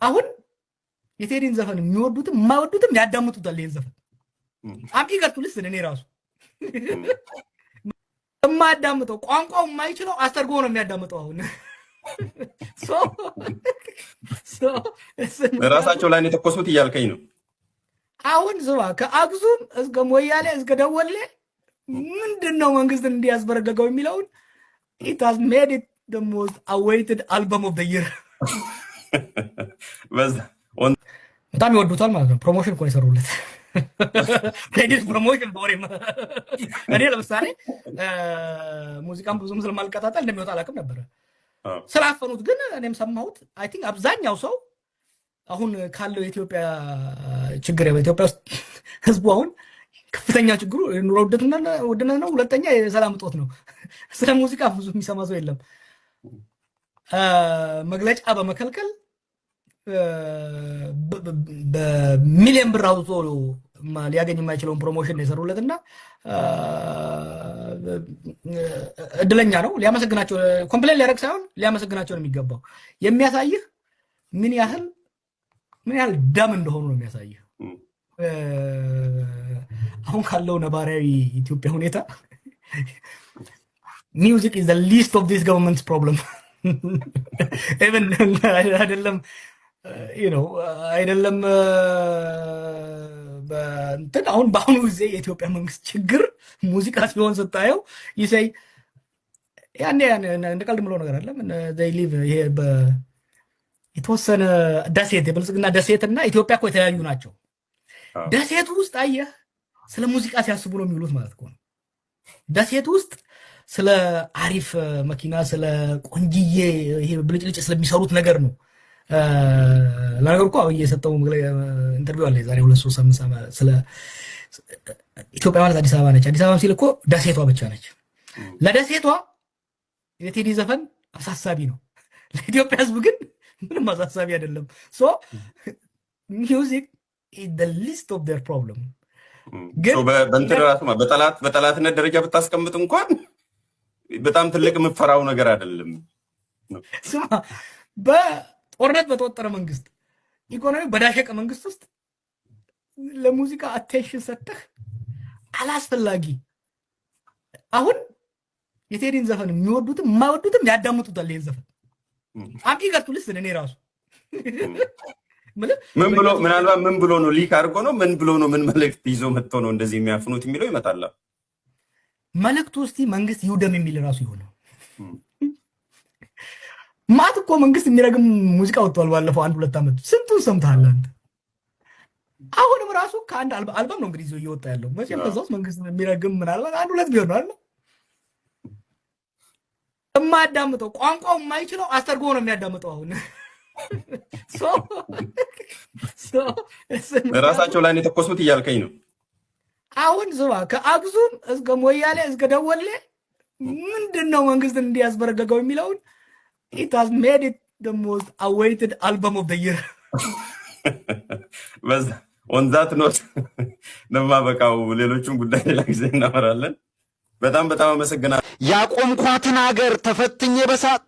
አሁን የቴዲን ዘፈን የሚወዱትም የማይወዱትም ያዳምጡታል። ይሄን ዘፈን አምጪ ቀጥልስ እኔ ራሱ የማያዳምጠው ቋንቋው የማይችለው አስተርጎ ነው የሚያዳምጠው። አሁን በራሳቸው ላይ የተኮሱት እያልከኝ ነው። አሁን ስማ ከአክሱም እስከ ሞያሌ እስከ ደወሌ ምንድነው መንግስትን እንዲያስበረገገው የሚለውን it has made it the most awaited album of the year። በጣም ይወዱታል ማለት ነው። ፕሮሞሽን እኮ የሰሩለት ቴዲስ ፕሮሞሽን በወሬ እኔ ለምሳሌ ሙዚቃን ብዙም ስለማልከታተል እንደሚወጣ አላውቅም ነበረ። ስላፈኑት ግን እኔም ሰማሁት። አይ ቲንክ አብዛኛው ሰው አሁን ካለው የኢትዮጵያ ችግር በኢትዮጵያ ውስጥ ህዝቡ አሁን ከፍተኛ ችግሩ ኑሮ ውድነት ነው። ሁለተኛ የሰላም እጦት ነው። ስለ ሙዚቃ ብዙ የሚሰማ ሰው የለም። መግለጫ በመከልከል በሚሊዮን ብር አውጥቶ ሊያገኝ የማይችለውን ፕሮሞሽን የሰሩለትና እድለኛ ነው። ሊያመሰግናቸው ኮምፕሌን ሊያደርግ ሳይሆን ሊያመሰግናቸው ነው የሚገባው። የሚያሳይህ ምን ያህል ደም እንደሆኑ ነው የሚያሳይህ። አሁን ካለው ነባራዊ ኢትዮጵያ ሁኔታ ሚውዚክ ኢዝ ዘ ሊስት ኦፍ ዲስ ገቨርንመንትስ ፕሮብለም። ኢቭን አይደለም አይደለም እንትን አሁን በአሁኑ ጊዜ የኢትዮጵያ መንግስት ችግር ሙዚቃ ሲሆን ስታየው ይሰይ ያኔ እንደ ቀልድ ምለው ነገር አይደለም። they live ይሄ የተወሰነ ደሴት የብልጽግና ደሴትና ኢትዮጵያ እኮ የተለያዩ ናቸው። ደሴቱ ውስጥ አየህ ስለ ሙዚቃ ሲያስቡ ነው የሚውሉት ማለት ነው። ደሴቱ ውስጥ ስለ አሪፍ መኪና ስለ ቆንጂዬ ይሄ ብልጭልጭ ስለሚሰሩት ነገር ነው። ለነገሩ እኮ እየሰጠው ኢንተርቪው አለ ዛሬ 2-3 ሳምንት ስለ ኢትዮጵያ ማለት አዲስ አበባ ነች። አዲስ አበባ ሲል እኮ ደሴቷ ብቻ ነች። ለደሴቷ የቴዲ ዘፈን አሳሳቢ ነው። ለኢትዮጵያ ህዝብ ግን ምንም አሳሳቢ አይደለም። ሶ ሚውዚክ is the least of their problem። ግን በእንትን ራሱ በጠላትነት ደረጃ ብታስቀምጥ እንኳን በጣም ትልቅ የምፈራው ነገር አይደለም። ስማ በጦርነት በተወጠረ መንግስት ኢኮኖሚ በዳሸቀ መንግስት ውስጥ ለሙዚቃ አቴንሽን ሰጥተህ አላስፈላጊ አሁን የቴዲን ዘፈን የሚወዱትም የማይወዱትም ያዳምጡታል። ይሄን ዘፈን አምጪ ቀጥልስ እኔ ራሱ ምናልባት ምን ብሎ ነው ሊክ አድርጎ ነው ምን ብሎ ነው ምን መልእክት ይዞ መጥቶ ነው እንደዚህ የሚያፍኑት የሚለው ይመጣል። መልእክቱ እስቲ መንግስት ይውደም የሚል ራሱ ይሆነው ማት እኮ መንግስት የሚረግም ሙዚቃ ወጥቷል። ባለፈው 1-2 ዓመት ስንቱን ሰምተሃል አንተ? አሁንም ራሱ ከአንድ አልበም ነው እንግዲህ እየወጣ ያለው። መቼም ከዛ ውስጥ መንግስት የሚረግም ምናልባት 1-2 ቢሆን ነው አለ የማያዳምጠው ቋንቋው የማይችለው አስተርጎ ነው የሚያዳምጠው። አሁን በራሳቸው ላይ የተኮሱት እያልከኝ ነው። አሁን ስማ ከአክሱም እስከ ሞያሌ እስከ ደወሌ ምንድነው መንግስትን እንዲያስበረገገው የሚለውን it has made it the most awaited album of the year። በዛ ወንዛት ነው ለማበቃው ሌሎችም ጉዳይ ሌላ ጊዜ እናወራለን። በጣም አመሰግናለሁ። ያቆምኳትን ሀገር ተፈትኜ በሳት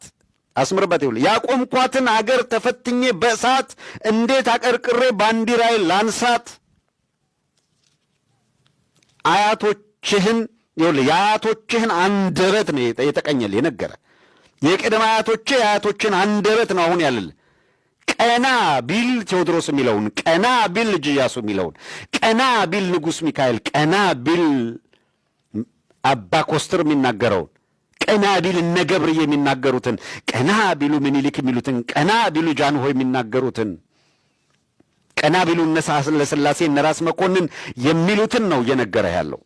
አስምርበት ይሁን ያቆምኳትን ሀገር ተፈትኜ በሳት እንዴት አቀርቅሬ ባንዲራይ ላንሳት። አያቶችህን ይሁን የአያቶችህን አንደበት ነው የተቀኘል የነገረ የቅድመ አያቶችን አንደበት ነው አሁን ያለል። ቀና ቢል ቴዎድሮስ የሚለውን ቀና ቢል ልጅ ኢያሱ የሚለውን ቀና ቢል ንጉስ ሚካኤል ቀና ቢል አባ ኮስትር የሚናገረውን ቀና ቢል እነ ገብርዬ የሚናገሩትን ቀና ቢሉ ምኒልክ የሚሉትን ቀና ቢሉ ጃንሆይ የሚናገሩትን ቀና ቢሉ እነ ሳህለ ሥላሴ እነ ራስ መኮንን የሚሉትን ነው እየነገረ ያለው።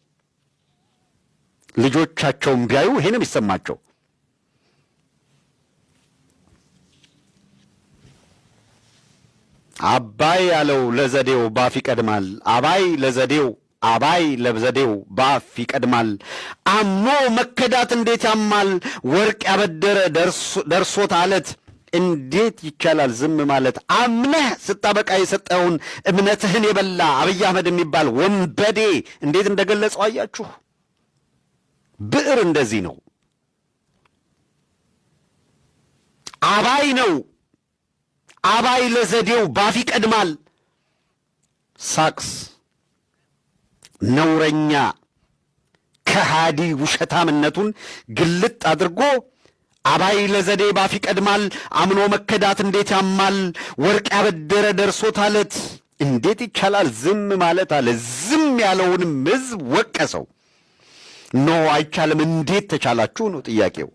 ልጆቻቸውም ቢያዩ ይሄንም ይሰማቸው። አባይ ያለው ለዘዴው ባፍ ይቀድማል። አባይ ለዘዴው ባፍ ይቀድማል። አምኖ መከዳት እንዴት ያማል። ወርቅ ያበደረ ደርሶት አለት እንዴት ይቻላል ዝም ማለት። አምነህ ስታበቃ የሰጠውን እምነትህን የበላ አብይ አህመድ የሚባል ወንበዴ እንዴት እንደገለጸው አያችሁ። ብዕር እንደዚህ ነው። አባይ ነው አባይ ለዘዴው ባፍ ይቀድማል። ሳቅስ ነውረኛ ከሃዲ ውሸታምነቱን ግልጥ አድርጎ አባይ ለዘዴ ባፍ ይቀድማል፣ አምኖ መከዳት እንዴት ያማል፣ ወርቅ ያበደረ ደርሶት አለት እንዴት ይቻላል ዝም ማለት አለ። ዝም ያለውንም ሕዝብ ወቀሰው። ኖ አይቻልም፣ እንዴት ተቻላችሁ ነው ጥያቄው።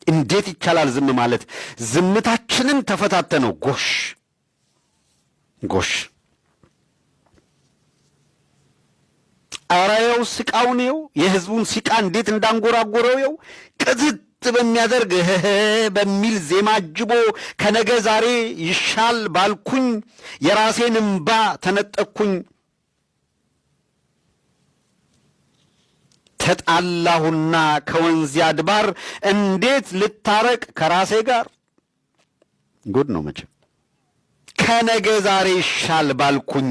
እንዴት ይቻላል ዝም ማለት? ዝምታችንን ተፈታተነው። ጎሽ ጎሽ አራየው ስቃውኔው የሕዝቡን ሲቃ እንዴት እንዳንጎራጎረው ቅዝት በሚያደርግ በሚል ዜማ አጅቦ ከነገ ዛሬ ይሻል ባልኩኝ የራሴን እምባ ተነጠቅኩኝ። ተጣላሁና ከወንዝ አድባር እንዴት ልታረቅ ከራሴ ጋር። ጉድ ነው መቼም። ከነገ ዛሬ ይሻል ባልኩኝ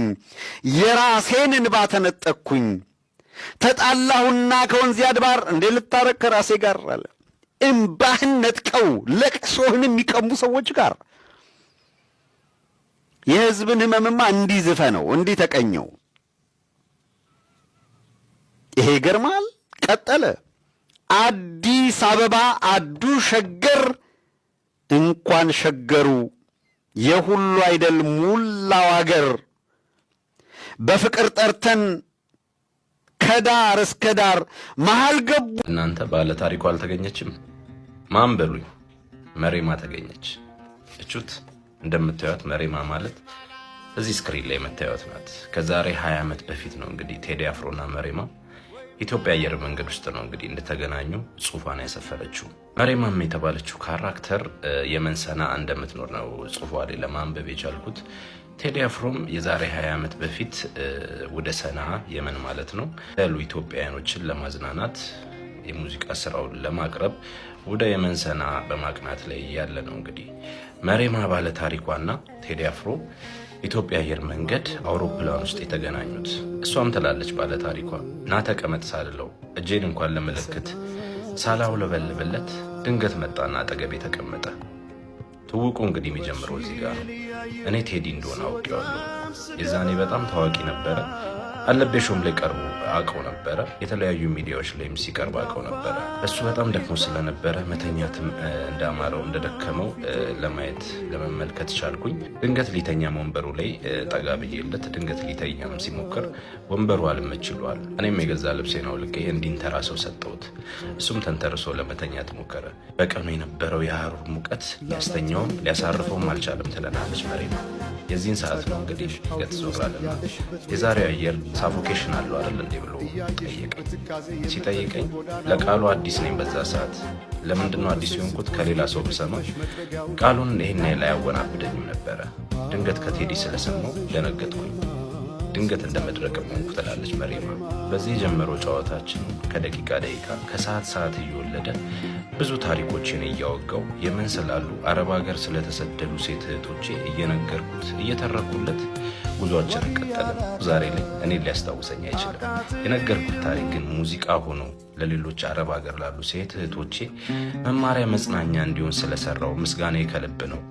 የራሴን እንባ ተነጠቅኩኝ። ተጣላሁና ከወንዝ አድባር እንዴት ልታረቅ ከራሴ ጋር አለ። እምባህን ነጥቀው ለቅሶህን የሚቀሙ ሰዎች ጋር የሕዝብን ሕመምማ እንዲህ ዝፈነው እንዲህ ተቀኘው። ይሄ ይገርማል። ቀጠለ። አዲስ አበባ አዱ ሸገር እንኳን ሸገሩ የሁሉ አይደል ሙላው አገር በፍቅር ጠርተን ከዳር እስከ ዳር መሃል ገቡ። እናንተ ባለ ታሪኩ አልተገኘችም? ማን በሉኝ? መሬማ ተገኘች። እቹት እንደምታዩት መሬማ ማለት እዚህ ስክሪን ላይ የምታዩት ናት። ከዛሬ 20 ዓመት በፊት ነው እንግዲህ ቴዲ አፍሮና መሬማ ኢትዮጵያ አየር መንገድ ውስጥ ነው እንግዲህ እንደተገናኙ ጽሑፏን ያሰፈረችው። መሬማም የተባለችው ካራክተር የመን ሰንዓ እንደምትኖር ነው ጽሑፏ ላይ ለማንበብ የቻልኩት። ቴዲ አፍሮም የዛሬ 20 ዓመት በፊት ወደ ሰንዓ የመን ማለት ነው ያሉ ኢትዮጵያውያኖችን ለማዝናናት የሙዚቃ ስራውን ለማቅረብ ወደ የመን ሰንዓ በማቅናት ላይ ያለ ነው እንግዲህ መሬማ ባለ ታሪኳና ቴዲ አፍሮ ኢትዮጵያ አየር መንገድ አውሮፕላን ውስጥ የተገናኙት። እሷም ትላለች ባለ ታሪኳ ና ተቀመጥ ሳልለው እጄን እንኳን ለምልክት ሳላውለበልብለት ድንገት መጣና አጠገቤ ተቀመጠ። ትውቁ እንግዲህ የሚጀምረው እዚህ ጋር ነው። እኔ ቴዲ እንደሆነ አውቄዋለሁ። የዛኔ በጣም ታዋቂ ነበረ። አለቤሾም ላይ ቀርቦ አውቀው ነበረ። የተለያዩ ሚዲያዎች ላይም ሲቀርብ አውቀው ነበረ። እሱ በጣም ደክሞ ስለነበረ መተኛትም እንዳማረው እንደደከመው ለማየት ለመመልከት ቻልኩኝ። ድንገት ሊተኛ ወንበሩ ላይ ጠጋ ብዬለት ድንገት ሊተኛም ሲሞክር ወንበሩ አልመችሏል። እኔም የገዛ ልብሴን አውልቄ እንዲንተራሰው ሰጠሁት። እሱም ተንተርሶ ለመተኛት ሞከረ። በቀኑ የነበረው የሐሩር ሙቀት ሊያስተኛውም ሊያሳርፈውም አልቻለም ትለናለች መሬማ። የዚህን ሰዓት ነው እንግዲህ ገት ዞራልና የዛሬው አየር ሳፎኬሽን አለው አይደል እንዴ ብሎ ጠየቀኝ። ሲጠይቀኝ ለቃሉ አዲስ ነኝ በዛ ሰዓት። ለምንድነው አዲስ የሆንኩት? ከሌላ ሰው ብሰማ ቃሉን ይሄን ላይ አያወናብደኝም ነበረ። ድንገት ከቴዲ ስለሰማው ደነገጥኩኝ። ድንገት እንደመድረቅ ሆንኩ ትላለች መሬማ። በዚህ የጀመረው ጨዋታችን ከደቂቃ ደቂቃ ከሰዓት ሰዓት እየወለደ ብዙ ታሪኮችን እያወጋው የመን ስላሉ አረብ ሀገር ስለተሰደዱ ሴት እህቶቼ እየነገርኩት እየተረኩለት ጉዟችንን ቀጠልን። ዛሬ ላይ እኔን ሊያስታውሰኝ አይችልም። የነገርኩት ታሪክ ግን ሙዚቃ ሆኖ ለሌሎች አረብ ሀገር ላሉ ሴት እህቶቼ መማሪያ መጽናኛ እንዲሆን ስለሰራው ምስጋና ከልብ ነው።